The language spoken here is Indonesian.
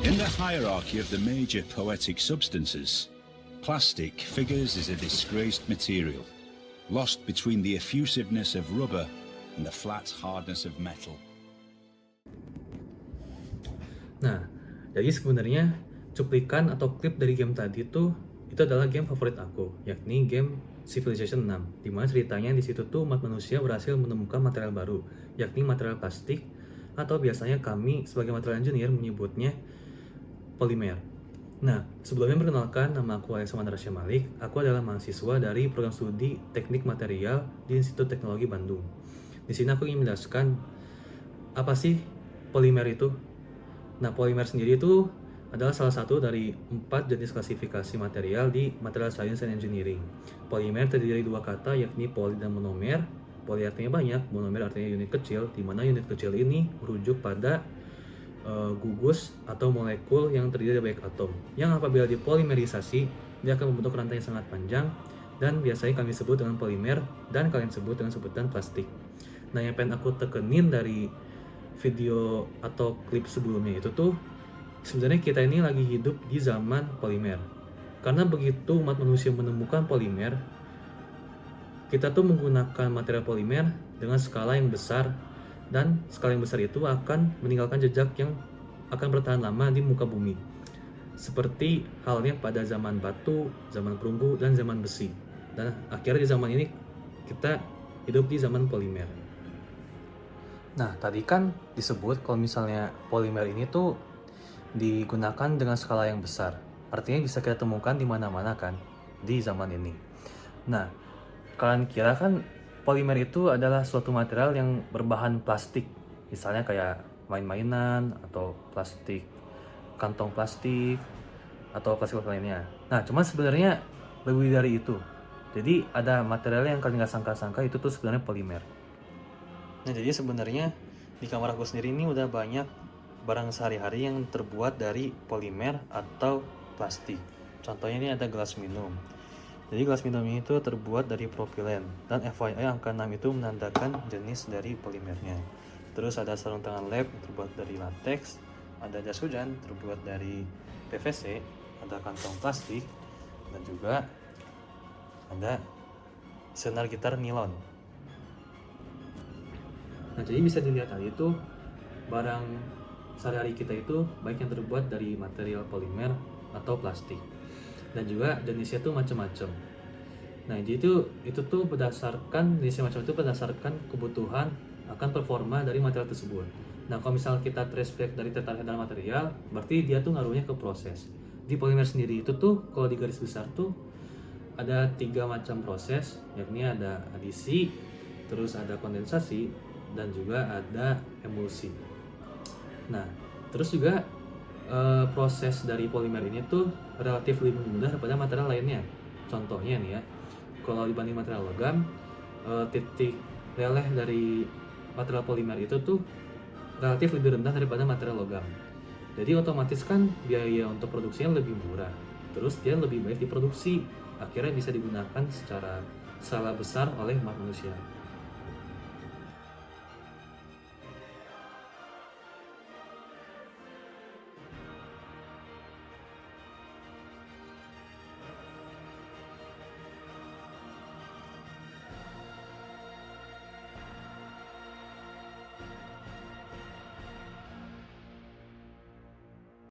In the hierarchy of the major poetic substances, plastic figures as a disgraced material, lost between the effusiveness of rubber and the flat hardness of metal. Nah, jadi sebenarnya cuplikan atau klip dari game tadi itu adalah game favorit aku, yakni game Civilization 6, di mana ceritanya di situ tuh umat manusia berhasil menemukan material baru, yakni material plastik, atau biasanya kami sebagai material engineer menyebutnya polimer. Nah, sebelumnya perkenalkan, nama aku Alex Mandarasya Malik. Aku adalah mahasiswa dari program studi Teknik Material di Institut Teknologi Bandung. Di sini aku ingin menjelaskan apa sih polimer itu. Nah, polimer sendiri itu adalah salah satu dari 4 jenis klasifikasi material di Material Science and Engineering. Polimer terdiri dari 2 kata, yakni poly dan monomer. Poly artinya banyak, monomer artinya unit kecil, di mana unit kecil ini merujuk pada gugus atau molekul yang terdiri dari banyak atom, yang apabila dipolimerisasi dia akan membentuk rantai yang sangat panjang, dan biasanya kami sebut dengan polimer dan kalian sebut dengan sebutan plastik. Nah, yang pengen aku tekenin dari video atau klip sebelumnya itu tuh sebenarnya kita ini lagi hidup di zaman polimer, karena begitu umat manusia menemukan polimer, kita tuh menggunakan material polimer dengan skala yang besar, dan skala yang besar itu akan meninggalkan jejak yang akan bertahan lama di muka bumi, seperti halnya pada zaman batu, zaman perunggu, dan zaman besi. Dan akhirnya di zaman ini kita hidup di zaman polimer. Nah, tadi kan disebut kalau misalnya polimer ini tuh digunakan dengan skala yang besar, artinya bisa kita temukan di mana-mana kan di zaman ini. Nah, kalian kira kan polimer itu adalah suatu material yang berbahan plastik, misalnya kayak main-mainan atau plastik, kantong plastik, atau plastik lainnya. Nah, cuman sebenarnya lebih dari itu. Jadi ada material yang kalian nggak sangka-sangka itu tuh sebenarnya polimer. Nah, jadi sebenarnya di kamar aku sendiri ini udah banyak barang sehari-hari yang terbuat dari polimer atau plastik. Contohnya ini ada gelas minum. Jadi gelas minum ini itu terbuat dari propilen, dan FYI angka 6 itu menandakan jenis dari polimernya. Terus ada sarung tangan lab terbuat dari latex, ada jas hujan terbuat dari PVC, ada kantong plastik, dan juga ada senar gitar nilon. Nah, jadi bisa dilihat tadi itu barang sehari-hari kita itu baik yang terbuat dari material polimer atau plastik, dan juga jenisnya tuh macam-macam. Nah, jadi itu tuh berdasarkan jenisnya macam itu berdasarkan kebutuhan akan performa dari material tersebut. Nah, kalau misalnya kita trace back dari tertarik dalam material, berarti dia tuh ngaruhnya ke proses. Di polimer sendiri itu tuh kalau di garis besar tuh ada 3 macam proses, yakni ada adisi, terus ada kondensasi, dan juga ada emulsi. Nah, terus juga proses dari polimer ini tuh relatif lebih mudah daripada material lainnya. Contohnya nih ya, kalau dibanding material logam, titik leleh dari material polimer itu tuh relatif lebih rendah daripada material logam. Jadi otomatis kan biaya untuk produksinya lebih murah. Terus dia lebih baik diproduksi, akhirnya bisa digunakan secara skala besar oleh umat manusia.